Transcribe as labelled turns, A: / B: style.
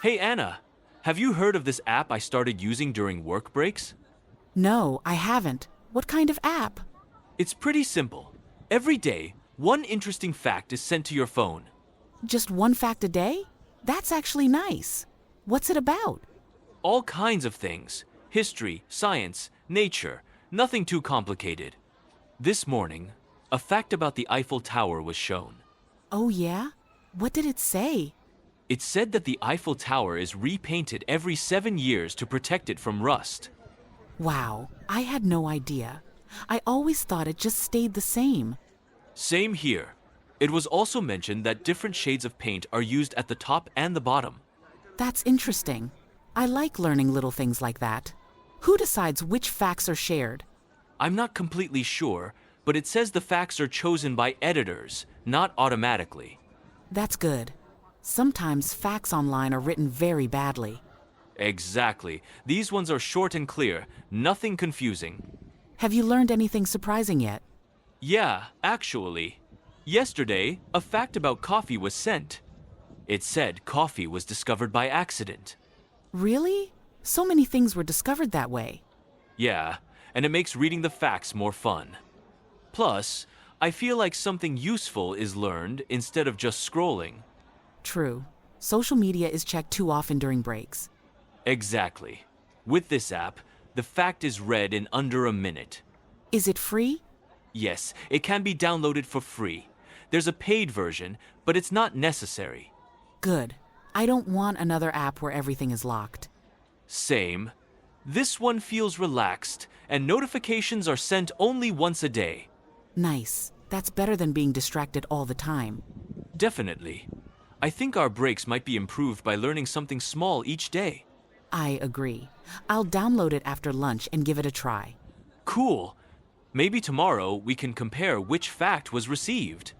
A: Hey Anna, have you heard of this app I started using during work breaks?
B: No, I haven't. What kind of app?
A: It's pretty simple. Every day, one interesting fact is sent to your phone.
B: Just one fact a day? That's actually nice. What's it about?
A: All kinds of things. History, science, nature, nothing too complicated. This morning, a fact about the Eiffel Tower was shown.
B: Oh, yeah? What did it say?
A: It said that the Eiffel Tower is repainted every 7 years to protect it from rust.
B: Wow, I had no idea. I always thought it just stayed the same.
A: Same here. It was also mentioned that different shades of paint are used at the top and the bottom.
B: That's interesting. I like learning little things like that. Who decides which facts are shared?
A: I'm not completely sure, but it says the facts are chosen by editors, not automatically.
B: That's good. Sometimes facts online are written very badly.
A: Exactly. These ones are short and clear, nothing confusing.
B: Have you learned anything surprising yet?
A: Yeah, actually. Yesterday, a fact about coffee was sent. It said coffee was discovered by accident.
B: Really? So many things were discovered that way.
A: Yeah, and it makes reading the facts more fun. Plus, I feel like something useful is learned instead of just scrolling.
B: True. Social media is checked too often during breaks.
A: Exactly. With this app, the fact is read in under a minute.
B: Is it free?
A: Yes, it can be downloaded for free. There's a paid version, but it's not necessary.
B: Good. I don't want another app where everything is locked.
A: Same. This one feels relaxed, and notifications are sent only once a day.
B: Nice. That's better than being distracted all the time.
A: Definitely. I think our breaks might be improved by learning something small each day.
B: I agree. I'll download it after lunch and give it a try.
A: Cool. Maybe tomorrow we can compare which fact was received.